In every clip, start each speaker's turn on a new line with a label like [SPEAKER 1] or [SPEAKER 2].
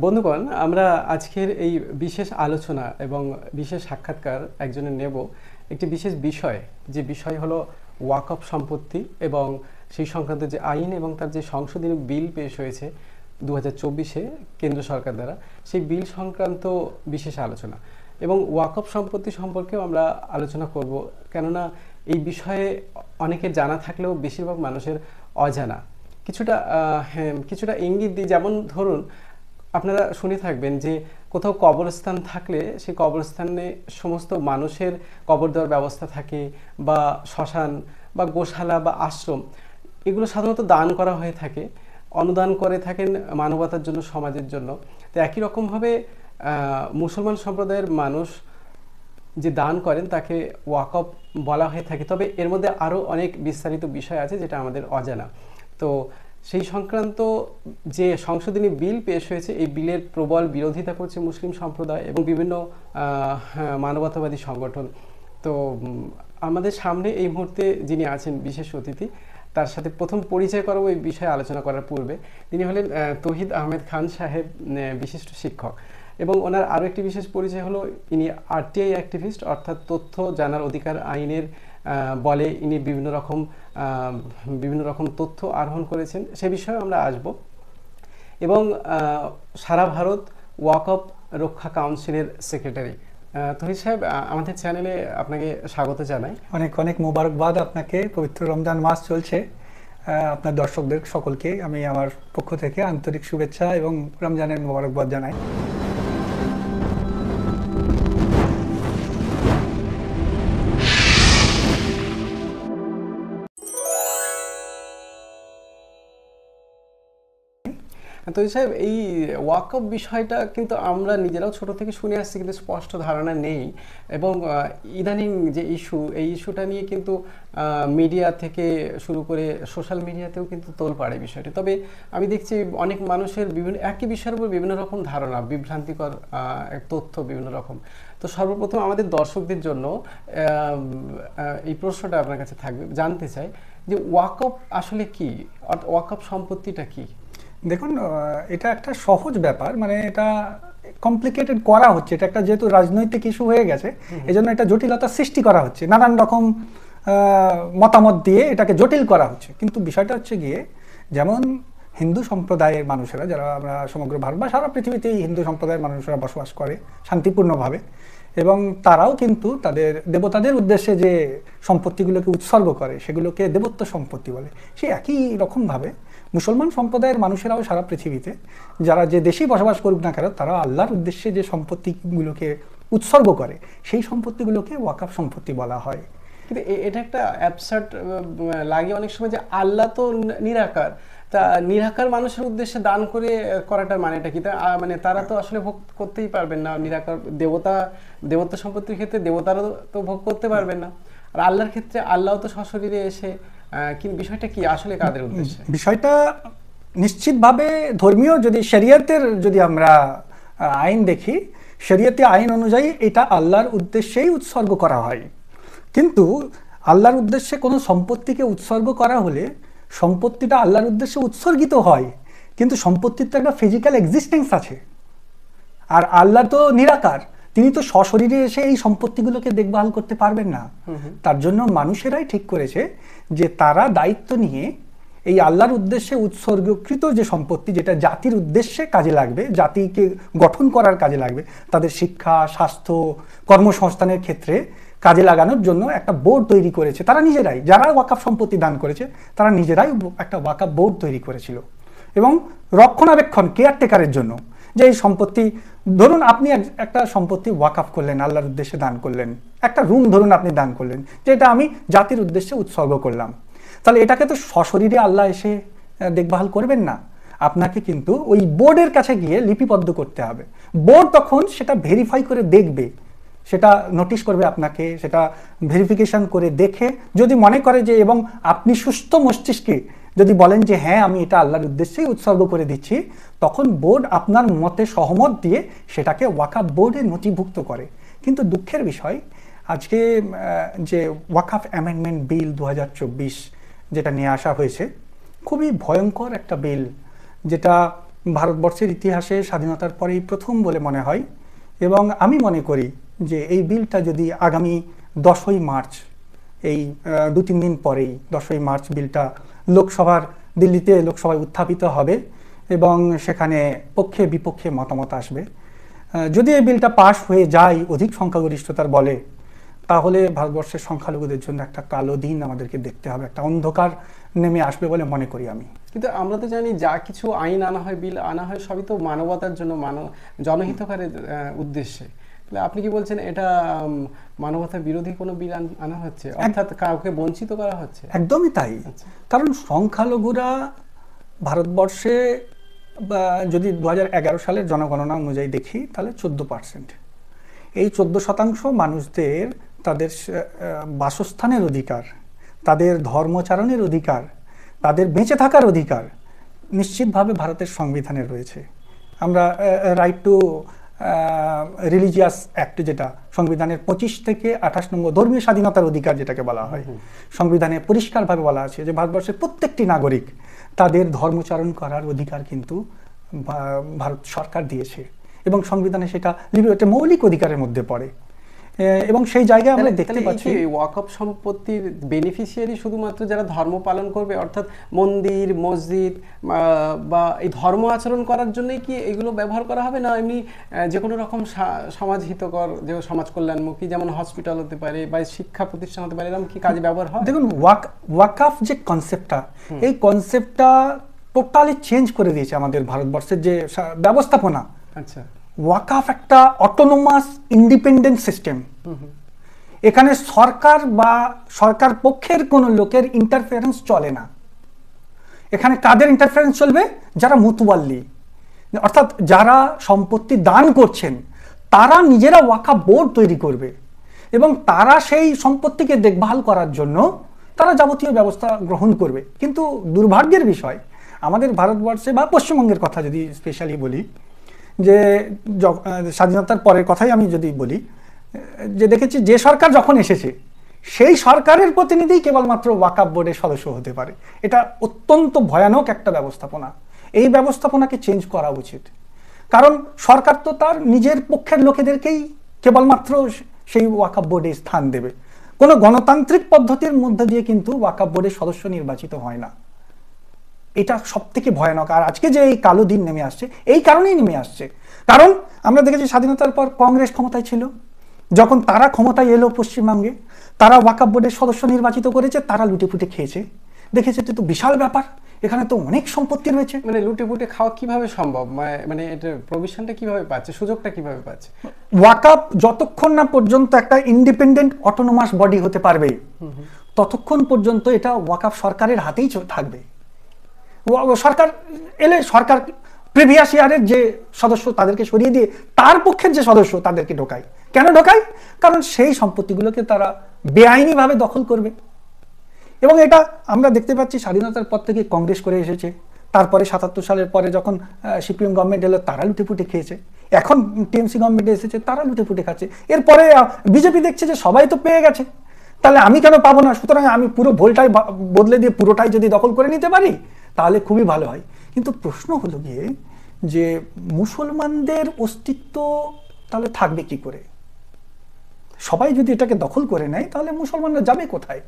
[SPEAKER 1] বন্ধুগণ, আমরা আজকের এই বিশেষ আলোচনা এবং বিশেষ সাক্ষাৎকার একজনের নেব একটি বিশেষ বিষয়, যে বিষয় হলো ওয়াকফ সম্পত্তি এবং সেই সংক্রান্ত যে আইন এবং তার যে সংশোধনী বিল পেশ হয়েছে 2024-এ কেন্দ্র সরকার দ্বারা, সেই বিল সংক্রান্ত বিশেষ আলোচনা এবং ওয়াকফ সম্পত্তি সম্পর্কেও আমরা আলোচনা করব। কেননা এই বিষয়ে অনেকের জানা থাকলেও বেশিরভাগ মানুষের অজানা। কিছুটা ইঙ্গিত দিই, যেমন ধরুন আপনারা শুনে থাকবেন যে কোথাও কবরস্থান থাকলে সেই কবরস্থানে সমস্ত মানুষের কবর দেওয়ার ব্যবস্থা থাকে, বা শ্মশান বা গোশালা বা আশ্রম, এগুলো সাধারণত দান করা হয়ে থাকে, অনুদান করে থাকেন মানবতার জন্য, সমাজের জন্য। তো একই রকমভাবে মুসলমান সম্প্রদায়ের মানুষ যে দান করেন তাকে ওয়াকফ বলা হয়ে থাকে। তবে এর মধ্যে আরও অনেক বিস্তারিত বিষয় আছে যেটা আমাদের অজানা। তো সেই সংক্রান্ত যে সংশোধনী বিল পেশ হয়েছে, এই বিলের প্রবল বিরোধিতা করছে মুসলিম সম্প্রদায় এবং বিভিন্ন মানবতাবাদী সংগঠন। তো আমাদের সামনে এই মুহূর্তে যিনি আছেন বিশেষ অতিথি, তার সাথে প্রথম পরিচয় করাবো এই বিষয়ে আলোচনা করার পূর্বে। তিনি হলেন তৌহিদ আহমেদ খান সাহেব, বিশিষ্ট শিক্ষক। এবং ওনার আরও একটি বিশেষ পরিচয় হলো ইনি আরটিআই অ্যাক্টিভিস্ট, অর্থাৎ তথ্য জানার অধিকার আইনের বলে ইনি বিভিন্ন রকম তথ্য আহরণ করেছেন। সে বিষয়ে আমরা আসব। এবং সারা ভারত ওয়াকফ রক্ষা কাউন্সিলের সেক্রেটারি। তহিদ সাহেব, আমাদের চ্যানেলে আপনাকে স্বাগত জানাই।
[SPEAKER 2] অনেক অনেক মোবারকবাদ আপনাকে। পবিত্র রমজান মাস চলছে, আপনার দর্শকদের সকলকে আমি আমার পক্ষ থেকে আন্তরিক শুভেচ্ছা এবং রমজানের মোবারকবাদ জানাই।
[SPEAKER 1] তো সাহেব, এই ওয়াকফ বিষয়টা কিন্তু আমরা নিজেরাও ছোট থেকে শুনে আসছি, কিন্তু স্পষ্ট ধারণা নেই। এবং ইদানিং যে এই ইস্যুটা নিয়ে কিন্তু মিডিয়া থেকে শুরু করে সোশ্যাল মিডিয়াতেও কিন্তু তোলপাড়ে বিষয়টি। তবে আমি দেখছি অনেক মানুষের একই বিষয়ের উপর বিভিন্ন রকম ধারণা, বিভ্রান্তিকর তথ্য বিভিন্ন রকম। তো সর্বপ্রথম আমাদের দর্শকদের জন্য এই প্রশ্নটা আপনার কাছে থাকবে, জানতে চাই যে ওয়াকফ আসলে কি, ওয়াকফ সম্পত্তিটা কি?
[SPEAKER 2] দেখুন, এটা একটা সহজ ব্যাপার, মানে এটা কমপ্লিকেটেড করা হচ্ছে। এটা একটা যেহেতু রাজনৈতিক ইস্যু হয়ে গেছে, এজন্য এটা জটিলতা সৃষ্টি করা হচ্ছে, নানান রকম মতামত দিয়ে এটাকে জটিল করা হচ্ছে। কিন্তু বিষয়টা হচ্ছে গিয়ে, যেমন হিন্দু সম্প্রদায়ের মানুষেরা, যারা আমরা সমগ্র ভারত বা সারা পৃথিবীতেই হিন্দু সম্প্রদায়ের মানুষেরা বসবাস করে শান্তিপূর্ণভাবে, এবং তারাও কিন্তু তাদের দেবতাদের উদ্দেশ্যে যে সম্পত্তিগুলোকে উৎসর্গ করে সেগুলোকে দেবত্ব সম্পত্তি বলে। সেই একই রকমভাবে মুসলমান সম্প্রদায়ের মানুষেরাও সারা পৃথিবীতে যারা যে দেশেই বসবাস করুক না কেন, তারা আল্লাহর উদ্দেশ্যে যে সম্পত্তিগুলোকে উৎসর্গ করে সেই সম্পত্তিগুলোকে ওয়াকফ সম্পত্তি বলা হয়।
[SPEAKER 1] কিন্তু এটা একটা অ্যাবসার্ড লাগে অনেক সময়, যে আল্লাহ তো নিরাকার, তা নিরাকার মানুষের উদ্দেশ্যে দান করাটার মানেটা কি? মানে তারা তো আসলে ভোগ করতেই পারবেন না। নিরাকার দেবত্ব সম্পত্তির ক্ষেত্রে দেবতারা তো ভোগ করতে পারবেন না, আর আল্লাহর ক্ষেত্রে আল্লাহ তো সশরীরে এসে, কিন্তু বিষয়টা কি আসলে কাদের উদ্দেশ্যে?
[SPEAKER 2] বিষয়টা নিশ্চিতভাবে ধর্মীয়, যদি শরিয়তের যদি আমরা আইন দেখি, শরিয়তি আইন অনুযায়ী এটা আল্লাহর উদ্দেশ্যেই উৎসর্গ করা হয়। কিন্তু আল্লাহর উদ্দেশ্যে কোনো সম্পত্তিকে উৎসর্গ করা হলে সম্পত্তিটা আল্লাহর উদ্দেশ্যে উৎসর্গিত হয়, কিন্তু সম্পত্তির তো একটা ফিজিক্যাল এক্সিস্টেন্স আছে। আর আল্লাহ তো নিরাকার, তিনি তো সশরীরে এসে এই সম্পত্তিগুলোকে দেখভাল করতে পারবেন না। তার জন্য মানুষেরাই ঠিক করেছে যে তারা দায়িত্ব নিয়ে এই আল্লাহর উদ্দেশ্যে উৎসর্গকৃত যে সম্পত্তি, যেটা জাতির উদ্দেশ্যে কাজে লাগবে, জাতিকে গঠন করার কাজে লাগবে, তাদের শিক্ষা, স্বাস্থ্য, কর্মসংস্থানের ক্ষেত্রে কাজে লাগানোর জন্য একটা বোর্ড তৈরি করেছে তারা নিজেরাই। যারা ওয়াকফ সম্পত্তি দান করেছে তারা নিজেরাই একটা ওয়াকফ বোর্ড তৈরি করেছিল, এবং রক্ষণাবেক্ষণ, কেয়ারটেকারের জন্য। যে এই সম্পত্তি, ধরুন আপনি একটা সম্পত্তি ওয়াকফ করলেন, আল্লাহর উদ্দেশ্যে দান করলেন, একটা রুম ধরুন আপনি দান করলেন, যেটা আমি জাতির উদ্দেশ্যে উৎসর্গ করলাম, তাহলে এটাকে তো সশরীরে আল্লাহ এসে দেখভাল করবেন না। আপনাকে কিন্তু ওই বোর্ডের কাছে গিয়ে লিপিবদ্ধ করতে হবে। বোর্ড তখন সেটা ভেরিফাই করে দেখবে, সেটা নোটিশ করবে আপনাকে, সেটা ভেরিফিকেশন করে দেখে যদি মনে করে যে, এবং আপনি সুস্থ মস্তিষ্কে যদি বলেন যে হ্যাঁ আমি এটা আল্লাহর উদ্দেশ্যেই উৎসর্গ করে দিচ্ছি, তখন বোর্ড আপনার মতে সহমত দিয়ে সেটাকে ওয়াকফ বোর্ডে নথিভুক্ত করে। কিন্তু দুঃখের বিষয়, আজকে যে ওয়াকফ অ্যামেন্ডমেন্ট বিল 2024 যেটা নিয়ে আসা হয়েছে, খুবই ভয়ঙ্কর একটা বিল, যেটা ভারতবর্ষের ইতিহাসে স্বাধীনতার পরেই প্রথম বলে মনে হয়। এবং আমি মনে করি যে এই বিলটা যদি আগামী 10ই মার্চ, এই 2-3 দিন পরেই 10ই মার্চ বিলটা দিল্লিতে লোকসভায় উত্থাপিত হবে এবং সেখানে পক্ষে বিপক্ষে মতামত আসবে। যদি এই বিলটা পাশ হয়ে যায় অধিক সংখ্যাগরিষ্ঠতার বলে, তাহলে ভারতবর্ষের সংখ্যালঘুদের জন্য একটা কালো দিন আমাদেরকে দেখতে হবে, একটা অন্ধকার নেমে আসবে বলে মনে করি আমি।
[SPEAKER 1] কিন্তু আমরা তো জানি যা কিছু আইন আনা হয়, বিল আনা হয়, সবই তো মানবতার জন্য, জনহিতকারের উদ্দেশ্যে। তাহলে আপনি কি বলছেন এটা মানবতা বিরোধী কোনো বিল আনা হচ্ছে, অর্থাৎ কাউকে বঞ্চিত করা হচ্ছে?
[SPEAKER 2] একদমই তাই। কারণ সংখ্যালঘুরা ভারতবর্ষে যদি 2011 সালের জনগণনা অনুযায়ী দেখি তাহলে 14%। এই 14% মানুষদের তাদের বাসস্থানের অধিকার, তাদের ধর্মচারণের অধিকার, তাদের বেঁচে থাকার অধিকার নিশ্চিতভাবে ভারতের সংবিধানে রয়েছে। আমরা রাইট টু রিলিজিয়াস অ্যাক্ট, যেটা সংবিধানের 25 থেকে 28 নম্বর ধর্মীয় স্বাধীনতার অধিকার যেটাকে বলা হয়, সংবিধানে পরিষ্কারভাবে বলা আছে যে ভারতবর্ষের প্রত্যেকটি নাগরিক তাদের ধর্মচারণ করার অধিকার কিন্তু ভারত সরকার দিয়েছে এবং সংবিধানে সেটা একটা মৌলিক অধিকারের মধ্যে পড়ে। এবং সেই জায়গায় আমরা দেখতে পাচ্ছি
[SPEAKER 1] ওয়াকফ সম্পত্তির বেনিফিশিয়ারি শুধুমাত্র যারা ধর্ম পালন করবে, অর্থাৎ মন্দির, মসজিদ বা এই ধর্ম আচরণ করার জন্যই কি এগুলো ব্যবহার করা হবে, না এমনি যে কোনো রকম সমাজ হিতকর, যে সমাজ কল্যাণমুখী, যেমন হসপিটাল হতে পারে বা শিক্ষা প্রতিষ্ঠান হতে পারে, এরকম কি কাজে ব্যবহার হয়?
[SPEAKER 2] দেখুন, ওয়াকফ যে কনসেপ্টটা, এই কনসেপ্টটা টোটালি চেঞ্জ করে দিয়েছে আমাদের ভারতবর্ষের যে ব্যবস্থাপনা।
[SPEAKER 1] আচ্ছা,
[SPEAKER 2] ওয়াকফ একটা অটোনোমাস ইন্ডিপেন্ডেন্ট সিস্টেম। এখানে সরকার বা সরকার পক্ষের কোনো লোকের ইন্টারফারেন্স চলে না। এখানে কাদের ইন্টারফারেন্স চলবে? যারা মুতওয়াল্লি, অর্থাৎ যারা সম্পত্তি দান করছেন, তারা নিজেরা ওয়াকফ বোর্ড তৈরি করবে এবং তারা সেই সম্পত্তিকে দেখভাল করার জন্য তারা যাবতীয় ব্যবস্থা গ্রহণ করবে। কিন্তু দুর্ভাগ্যের বিষয়, আমাদের ভারতবর্ষে বা পশ্চিমবঙ্গের কথা যদি স্পেশালি বলি, যে স্বাধীনতার পরের কথাই আমি যদি বলি, যে দেখেছি যে সরকার যখন এসেছে সেই সরকারের প্রতিনিধি কেবলমাত্র ওয়াকফ বোর্ডের সদস্য হতে পারে। এটা অত্যন্ত ভয়ানক একটা ব্যবস্থাপনা। এই ব্যবস্থাপনাকে চেঞ্জ করা উচিত। কারণ সরকার তো তার নিজের পক্ষের লোকেদেরকেই কেবলমাত্র সেই ওয়াকফ বোর্ডে স্থান দেবে। কোনো গণতান্ত্রিক পদ্ধতির মধ্যে দিয়ে কিন্তু ওয়াকফ বোর্ডের সদস্য নির্বাচিত হয় না। এটা সব থেকে ভয়ানক। আর আজকে যে এই কালো দিন নেমে আসছে, এই কারণেই নেমে আসছে। কারণ আমরা দেখেছি স্বাধীনতার পর কংগ্রেস ক্ষমতায় ছিল, যখন তারা ক্ষমতায় এলো পশ্চিমবঙ্গে, তারা ওয়াকফ বোর্ডের সদস্য নির্বাচিত করেছে, তারা লুটেপুটে খেয়েছে। দেখেছে তো বিশাল ব্যাপার, এখানে তো অনেক সম্পত্তি রয়েছে।
[SPEAKER 1] মানে লুটেপুটে খাওয়া কিভাবে সম্ভব? মানে এটা প্রভিশনটা কিভাবে পাচ্ছে, সুযোগটা কিভাবে পাচ্ছে?
[SPEAKER 2] ওয়াকফ যতক্ষণ না পর্যন্ত একটা ইন্ডিপেন্ডেন্ট অটোনোমাস বডি হতে পারবে, ততক্ষণ পর্যন্ত এটা ওয়াকফ সরকারের হাতেই থাকবে। সরকার এলে সরকার প্রিভিয়াস ইয়ারের যে সদস্য তাদেরকে সরিয়ে দিয়ে তার পক্ষের যে সদস্য তাদেরকে ঢোকায়। কেন ঢোকায়? কারণ সেই সম্পত্তিগুলোকে তারা বেআইনিভাবে দখল করবে। এবং এটা আমরা দেখতে পাচ্ছি স্বাধীনতার পর থেকে কংগ্রেস করে এসেছে, তারপরে 77 সালের পরে যখন সিপিএম গভর্নমেন্ট এলো তারা লুটেপুটে খেয়েছে, এখন টিএমসি গভর্নমেন্টে এসেছে তারা লুটেপুটে খাচ্ছে, এরপরে বিজেপি দেখছে যে সবাই তো পেয়ে গেছে, তাহলে আমি কেন পাবো না? সুতরাং আমি পুরো ভোলটাই বদলে দিয়ে পুরোটাই যদি দখল করে নিতে পারি তাহলে খুবই ভালো হয়। কিন্তু প্রশ্ন হলো গিয়ে যে মুসলমানদের অস্তিত্ব তাহলে থাকবে কি করে? সবাই যদি এটাকে দখল করে নেয় তাহলে মুসলমানরা যাবে কোথায়?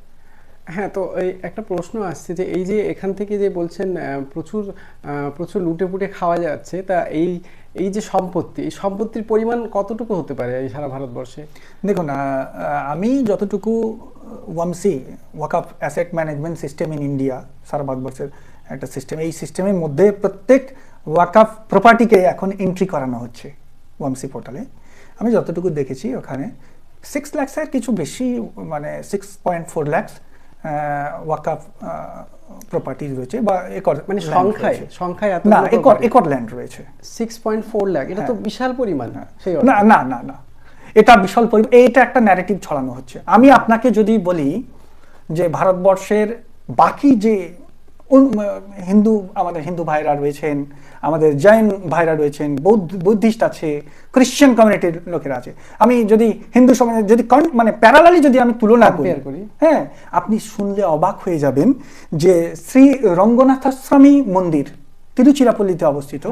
[SPEAKER 1] হ্যাঁ, তো এই একটা প্রশ্ন আসছে যে এই যে এখান থেকে যে বলছেন প্রচুর লুটেপুটে খাওয়া যাচ্ছে, তা এই যে সম্পত্তি, এই সম্পত্তির পরিমাণ কতটুকু হতে পারে এই সারা ভারতবর্ষে?
[SPEAKER 2] দেখুন, আমি যতটুকু ওয়াকফ asset management system in India, সারা ভারতবর্ষের একটা সিস্টেম, এই সিস্টেমের মধ্যে প্রত্যেক ওয়াকফ প্রপার্টিকে এখন এন্ট্রি করানো হচ্ছে ওয়ামসি পোর্টালে। আমি যতটুকু দেখেছি ওখানে 6 লাখের কিছু বেশি, মানে 6.4 লাখ ওয়াকফ প্রপার্টি রয়েছে বা একর, মানে
[SPEAKER 1] সংখ্যায়
[SPEAKER 2] না, একর ল্যান্ড রয়েছে।
[SPEAKER 1] 6.4 লাখ, এটা তো বিশাল পরিমাণ।
[SPEAKER 2] না না না না, এটা বিশাল পরিমাণ। এইটা একটা ন্যারেটিভ ছড়ানো হচ্ছে। আমি আপনাকে যদি বলি যে ভারতবর্ষের বাকি যে আমাদের হিন্দু ভাইরা রয়েছেন, আমাদের জৈন ভাইরা রয়েছেন, বুদ্ধিস্ট আছে, খ্রিশ্চান কমিউনিটির লোকেরা আছে, আমি যদি হিন্দু সমাজে যদি মানে প্যারালালি যদি আমি তুলনা করি, হ্যাঁ, আপনি শুনলে অবাক হয়ে যাবেন যে শ্রী রঙ্গনাথাস্বামী মন্দির তিরুচিরাপল্লিতে অবস্থিত।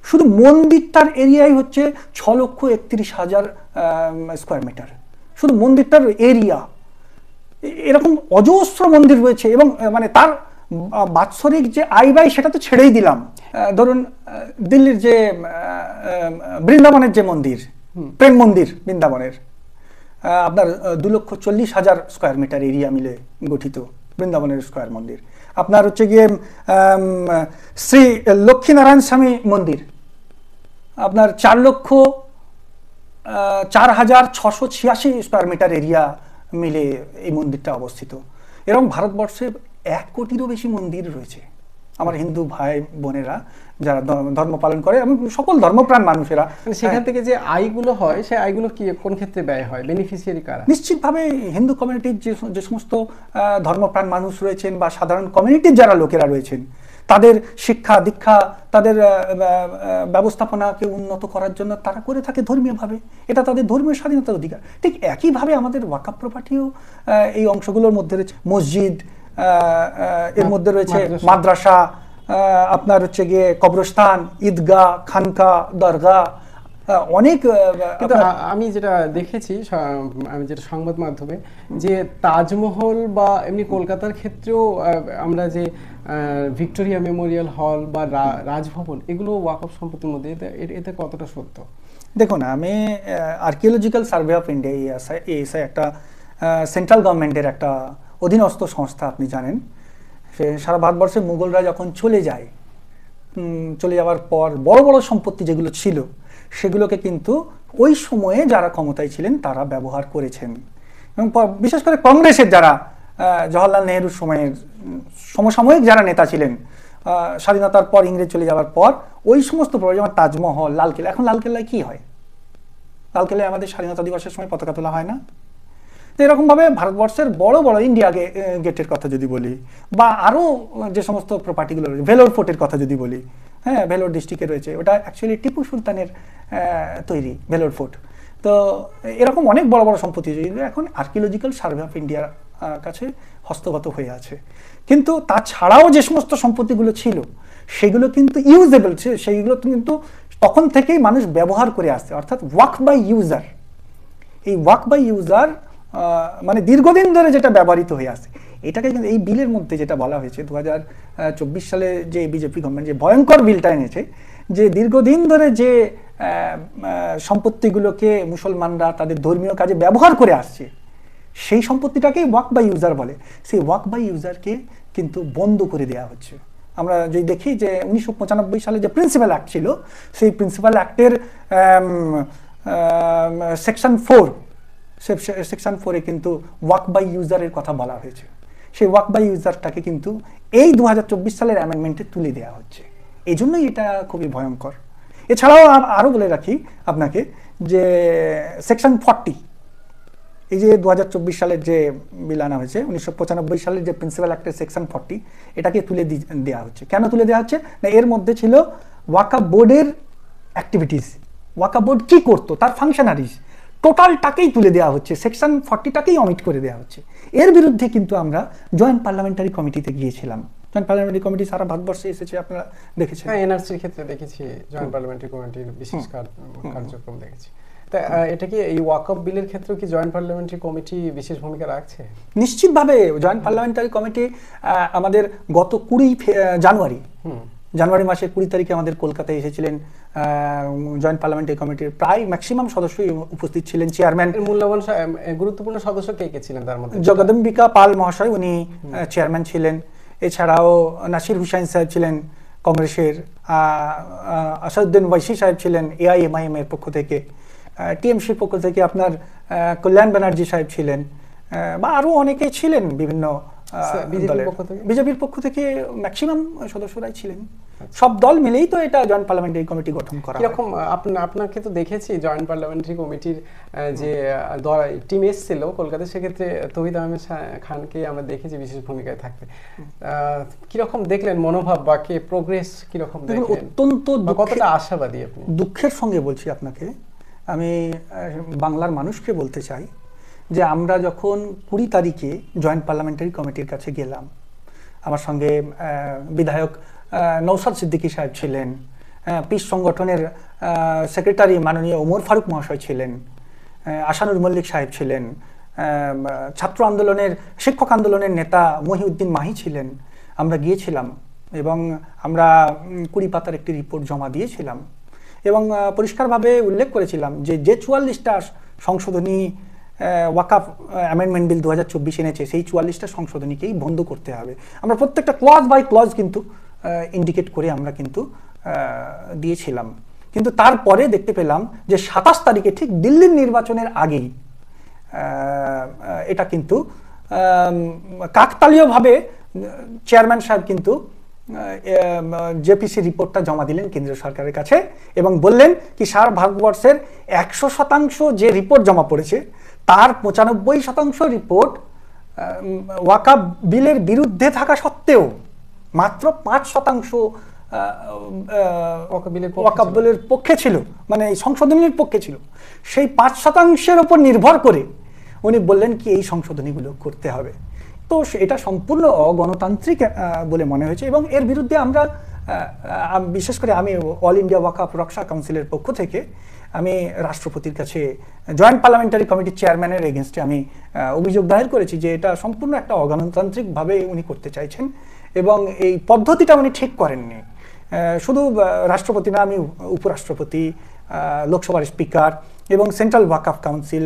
[SPEAKER 2] শুধু মন্দিরটার এরিয়াই হচ্ছে 6,31,000 স্কোয়ার মিটার, শুধু মন্দিরটার এরিয়া। এরকম অজস্র মন্দির রয়েছে এবং মানে তার বাৎসরিক যে আয় ব্যয় সেটা তো ছেড়েই দিলাম। ধরুন দিল্লির যে বৃন্দাবনের যে মন্দির, প্রেম মন্দির বৃন্দাবনের, আপনার 2,40,000 স্কোয়ার মিটার এরিয়া মিলে গঠিত বৃন্দাবনের স্কোয়ার মন্দির। আপনার হচ্ছে গিয়ে শ্রী লক্ষ্মীনারায়ণ স্বামী মন্দির, আপনার 4,04,686 স্কোয়ার মিটার এরিয়া মিলে এই মন্দিরটা অবস্থিত। এরকম ভারতবর্ষে 1 কোটিরও বেশি মন্দির রয়েছে। আমার হিন্দু ভাই বোনেরা যারা ধর্ম পালন করে এবং সকল ধর্মপ্রাণ মানুষেরা,
[SPEAKER 1] সেখান থেকে যে আয়গুলো হয় সেই আয়গুলো কি কোন ক্ষেত্রে ব্যয় হয়, বেনিফিশিয়ারি কারা?
[SPEAKER 2] নিশ্চিতভাবে হিন্দু কমিউনিটির যে সমস্ত ধর্মপ্রাণ মানুষ রয়েছেন বা সাধারণ কমিউনিটির যারা লোকেরা রয়েছেন, তাদের শিক্ষা দীক্ষা, তাদের ব্যবস্থাপনাকে উন্নত করার জন্য তারা করে থাকে ধর্মীয়ভাবে। এটা তাদের ধর্মীয় স্বাধীনতার অধিকার। ঠিক একইভাবে আমাদের ওয়াকফ প্রপার্টিও এই অংশগুলোর মধ্যে রয়েছে। মসজিদ, এর মধ্যে রয়েছে মাদ্রাসা, আপনার হচ্ছে গিয়ে কবরস্থান, ঈদগাহ, খানকা, দরগা, অনেক।
[SPEAKER 1] আমি যেটা দেখেছি, আমি যেটা সংবাদ মাধ্যমে, যে তাজমহল বা এমনি কলকাতার ক্ষেত্রেও আমরা যে ভিক্টোরিয়া মেমোরিয়াল হল বা রাজভবন, এগুলো ওয়াকফ সম্পত্তির মধ্যে। এতে কতটা সত্য?
[SPEAKER 2] দেখুন, আমি archaeological survey of India, ASI একটা সেন্ট্রাল গভর্নমেন্টের একটা অধীনস্থ সংস্থা, আপনি জানেন। সে সারা ভারতবর্ষে মুঘলরা যখন চলে যাওয়ার পর বড় বড় সম্পত্তি যেগুলো ছিল সেগুলোকে কিন্তু ওই সময়ে যারা ক্ষমতায় ছিলেন তারা ব্যবহার করেছেন। এবং বিশেষ করে কংগ্রেসের যারা জওহরলাল নেহরুর সময়ের সমসাময়িক যারা নেতা ছিলেন, স্বাধীনতার পর ইংরেজ চলে যাওয়ার পর ওই সমস্ত যেমন তাজমহল, লালকেল্লা। এখন লালকেল্লায় কি হয়? লালকেল্লায় আমাদের স্বাধীনতা দিবসের সময় পতাকা তোলা হয় না? তো এরকমভাবে ভারতবর্ষের বড় বড় ইন্ডিয়া গেটের কথা যদি বলি, বা আরও যে সমস্ত প্রপার্টিগুলো রয়েছে, ভেলোর ফোর্টের কথা যদি বলি, হ্যাঁ, ভেলোর ডিস্ট্রিক্টে রয়েছে, ওটা অ্যাকচুয়ালি টিপু সুলতানের তৈরি ভেলোর ফোর্ট। তো এরকম অনেক বড় বড় সম্পত্তি এখন আর্কিওলজিক্যাল সার্ভে অফ ইন্ডিয়ার কাছে হস্তগত হয়ে আছে। কিন্তু তাছাড়াও যে সমস্ত সম্পত্তিগুলো ছিল সেগুলো কিন্তু ইউজেবল, সেইগুলো কিন্তু তখন থেকেই মানুষ ব্যবহার করে আসছে, অর্থাৎ ওয়াক বাই ইউজার। এই ওয়াক বাই ইউজার মানে দীর্ঘদিন ধরে যেটা ব্যবহৃত হয়ে আসছে, এটাকে কিন্তু এই বিলের মধ্যে যেটা বলা হয়েছে 2024 সালে যে বিজেপি গভর্নমেন্ট যে ভয়ঙ্কর বিলটা এনেছে, যে দীর্ঘদিন ধরে যে সম্পত্তিগুলোকে মুসলমানরা তাদের ধর্মীয় কাজে ব্যবহার করে আসছে, সেই সম্পত্তিটাকেই ওয়াক বাই ইউজার বলে। সেই ওয়াক বাই ইউজারকে কিন্তু বন্ধ করে দেওয়া হচ্ছে। আমরা যদি দেখি যে 1995 সালে যে প্রিন্সিপাল অ্যাক্ট ছিল, সেই প্রিন্সিপাল অ্যাক্টের সেকশন 4-এ কিন্তু ওয়াক বাই ইউজারের কথা বলা হয়েছে। সেই ওয়াক বাই ইউজারটাকে কিন্তু এই 2024 সালের অ্যামেন্ডমেন্টে তুলে দেওয়া হচ্ছে। এই জন্যই এটা খুবই ভয়ঙ্কর। এছাড়াও আরও বলে রাখি আপনাকে যে সেকশন 40, এই যে 2024 সালের যে বিল আনা হয়েছে, 1995 সালের যে প্রিন্সিপাল অ্যাক্টের সেকশন 40, এটাকে তুলে দেওয়া হচ্ছে। কেন তুলে দেওয়া হচ্ছে? না, এর মধ্যে ছিল ওয়াকফ বোর্ডের অ্যাক্টিভিটিস, ওয়াকফ বোর্ড কী করতো, তার ফাংশনারিজ, টোটালটাকেই তুলে দেওয়া হচ্ছে, সেকশন 40টাকেই অমিট করে দেওয়া হচ্ছে। এর বিরুদ্ধে কিন্তু আমরা জয়েন্ট পার্লামেন্টারি কমিটিতে গিয়েছিলাম। জয়েন্ট পার্লামেন্টারি কমিটি সারা ভারতবর্ষে এসেছে, আপনারা দেখেছেন।
[SPEAKER 1] হ্যাঁ, এনআরসির ক্ষেত্রে দেখেছি, জয়েন্ট পার্লামেন্টারি কমিটির বিশেষ কার্যক্রম দেখেছি। তা এটা কি এই ওয়াকফ বিলের ক্ষেত্রে কি জয়েন্ট পার্লামেন্টারি কমিটি বিশেষ ভূমিকা রাখছে?
[SPEAKER 2] নিশ্চিতভাবে জয়েন্ট পার্লামেন্টারি কমিটি আমাদের গত 20 জানুয়ারি মাসের 20 তারিখে আমাদের কলকাতায় এসেছিলেন। জয়েন্ট পার্লামেন্টারি কমিটির প্রায় ম্যাক্সিমাম সদস্যই উপস্থিত ছিলেন। চেয়ারম্যান,
[SPEAKER 1] মূল্যবান গুরুত্বপূর্ণ সদস্য কে কে ছিলেন তার মধ্যে?
[SPEAKER 2] জগদম্বিকা পাল মহাশয়, উনি চেয়ারম্যান ছিলেন। এছাড়াও নাসির হুসাইন সাহেব ছিলেন কংগ্রেসের, আসাদুদ্দিন ওয়াইসি সাহেব ছিলেন এআইএমআইএম এর পক্ষ থেকে, টিএমসির পক্ষ থেকে আপনার কল্যাণ ব্যানার্জি সাহেব ছিলেন, বা আরও অনেকে ছিলেন বিভিন্ন বিজেপির পক্ষ থেকে ম্যাক্সিমাম সদস্যরাই ছিলেন। সব দল মিলেই তো এটা জয়েন্ট পার্লামেন্টারি কমিটি গঠন করা।
[SPEAKER 1] এরকম আপনাকে তো দেখেছি জয়েন্ট পার্লামেন্টারি কমিটির যে টিম এসেছিল কলকাতায়, সেক্ষেত্রে তৌহিদ আহমেদ খানকে আমরা দেখেছি বিশেষ ভূমিকায় থাকতে। কিরকম দেখলেন মনোভাব বা কে প্রোগ্রেস কিরকম দেখলেন?
[SPEAKER 2] অত্যন্ত
[SPEAKER 1] কতটা আশাবাদী আপনি?
[SPEAKER 2] দুঃখের সঙ্গে বলছি আপনাকে, আমি বাংলার মানুষকে বলতে চাই যে আমরা যখন 20 তারিখে জয়েন্ট পার্লামেন্টারি কমিটির কাছে গেলাম, আমার সঙ্গে বিধায়ক নৌসাদ সিদ্দিকী সাহেব ছিলেন, পিস সংগঠনের সেক্রেটারি মাননীয় ওমর ফারুক মহাশয় ছিলেন, আসানুর মল্লিক সাহেব ছিলেন, ছাত্র আন্দোলনের শিক্ষক আন্দোলনের নেতা মহিউদ্দিন মাহি ছিলেন। আমরা গিয়েছিলাম এবং আমরা 20 পাতার একটি রিপোর্ট জমা দিয়েছিলাম এবং পরিষ্কারভাবে উল্লেখ করেছিলাম যে 44টা সংশোধনী ওয়াকাফ অ্যামেন্ডমেন্ট বিল 2024 এনেছে, সেই 44টা সংশোধনীকেই বন্ধ করতে হবে। আমরা প্রত্যেকটা ক্লজ বাই ক্লজ কিন্তু ইন্ডিকেট করে আমরা কিন্তু দিয়েছিলাম। কিন্তু তারপরে দেখতে পেলাম যে 27 তারিখে ঠিক দিল্লির নির্বাচনের আগেই এটা কিন্তু কাকতালীয়ভাবে চেয়ারম্যান সাহেব কিন্তু জেপিসি রিপোর্টটা জমা দিলেন কেন্দ্রীয় সরকারের কাছে এবং বললেন কি সারা ভারতবর্ষের 100% যে রিপোর্ট জমা পড়েছে তার 95% রিপোর্ট ওয়াকাফ বিলের বিরুদ্ধে থাকা সত্ত্বেও মাত্র 5% ওয়াকাফ বিলের পক্ষে ছিল, মানে সংশোধনীর পক্ষে ছিল। সেই 5%-এর উপর নির্ভর করে উনি বললেন কি এই সংশোধনীগুলো করতে হবে। তো এটা সম্পূর্ণ অগণতান্ত্রিক বলে মনে হয়েছে এবং এর বিরুদ্ধে আমরা বিশেষ করে আমি অল ইন্ডিয়া ওয়াকাফ রক্ষা কাউন্সিলের পক্ষ থেকে আমি রাষ্ট্রপতির কাছে জয়েন্ট পার্লামেন্টারি কমিটির চেয়ারম্যানের এগেনস্টে আমি অভিযোগ দায়ের করেছি যে এটা সম্পূর্ণ একটা অগণতান্ত্রিকভাবে উনি করতে চাইছেন এবং এই পদ্ধতিটা উনি ঠিক করেননি। শুধু রাষ্ট্রপতি না, আমি উপরাষ্ট্রপতি, লোকসভার স্পিকার এবং সেন্ট্রাল ওয়াকাফ কাউন্সিল,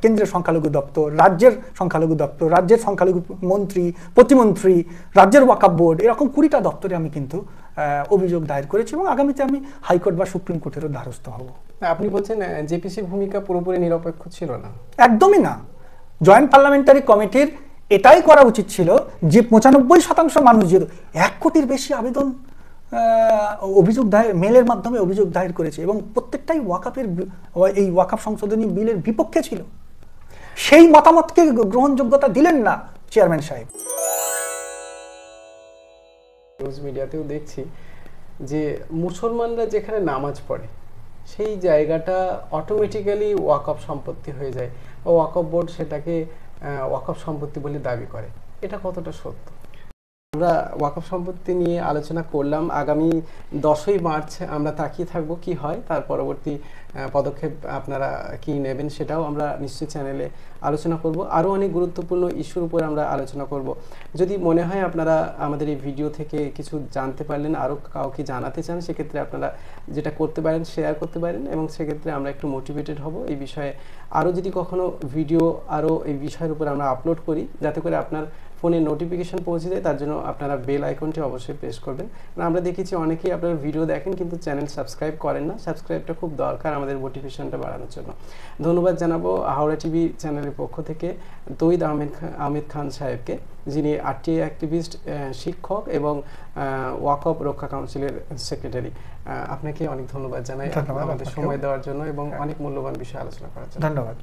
[SPEAKER 2] কেন্দ্রীয় সংখ্যালঘু দপ্তর, রাজ্যের সংখ্যালঘু দপ্তর, রাজ্যের সংখ্যালঘু মন্ত্রী, প্রতিমন্ত্রী, রাজ্যের ওয়াকাফ বোর্ড, এরকম 20টা দপ্তরে আমি কিন্তু অভিযোগ দায়ের করেছি এবং আগামীতে আমি হাইকোর্ট বা সুপ্রিম কোর্টেরও দ্বারস্থ হব।
[SPEAKER 1] আপনি বলছেন জেপিসির ভূমিকা পুরোপুরি নিরপেক্ষ ছিল না?
[SPEAKER 2] একদমই না। জয়েন্ট পার্লামেন্টারি কমিটির এটাই করা উচিত ছিল যে 95% মানুষ, যেহেতু 1 কোটির বেশি আবেদন অভিযোগ দায়ের মেলের মাধ্যমে অভিযোগ দায়ের করেছে এবং প্রত্যেকটাই ওয়াকাফের এই ওয়াকাফ সংশোধনী বিলের বিপক্ষে ছিল, সেই মতামতকে গ্রহণযোগ্যতা দিলেন না চেয়ারম্যান সাহেব।
[SPEAKER 1] নিউজ মিডিয়াতেও দেখছি যে মুসলমানরা যেখানে নামাজ পড়ে সেই জায়গাটা অটোমেটিক্যালি ওয়াকফ সম্পত্তি হয়ে যায়, ওয়াকফ বোর্ড সেটাকে ওয়াকফ সম্পত্তি বলে দাবি করে। এটা কতটা সত্য? আমরা ওয়াকফ সম্পত্তি নিয়ে আলোচনা করলাম। আগামী 10ই মার্চ আমরা তাকিয়ে থাকবো কি হয়, তার পরবর্তী পদক্ষেপ আপনারা কি নেবেন সেটাও আমরা নিশ্চয়ই চ্যানেলে আলোচনা করব। আরও অনেক গুরুত্বপূর্ণ ইস্যুর উপর আমরা আলোচনা করব। যদি মনে হয় আপনারা আমাদের এই ভিডিও থেকে কিছু জানতে পারলেন, আরও কাউকে জানাতে চান, সেক্ষেত্রে আপনারা যেটা করতে পারেন শেয়ার করতে পারেন এবং সেক্ষেত্রে আমরা একটু মোটিভেটেড হব এই বিষয়ে। আরও যদি কখনো ভিডিও আরও এই বিষয়ের উপর আমরা আপলোড করি, যাতে করে আপনার ফোনে নোটিফিকেশন পৌঁছে যায়, তার জন্য আপনারা বেল আইকনটি অবশ্যই প্রেস করবেন। আমরা দেখেছি অনেকেই আপনারা ভিডিও দেখেন কিন্তু চ্যানেল সাবস্ক্রাইব করেন না। সাবস্ক্রাইবটা খুব দরকার আমাদের মোটিভেশনটা বাড়ানোর জন্য। ধন্যবাদ জানাবো হাওড়া টিভি চ্যানেলের পক্ষ থেকে তৌহিদ আহমেদ খান সাহেবকে, যিনি আরটিআই অ্যাক্টিভিস্ট, শিক্ষক এবং ওয়াকফ রক্ষা কাউন্সিলের সেক্রেটারি। আপনাকে অনেক ধন্যবাদ জানাই আমাদের সময় দেওয়ার জন্য এবং অনেক মূল্যবান বিষয় আলোচনা করার জন্য।
[SPEAKER 2] ধন্যবাদ।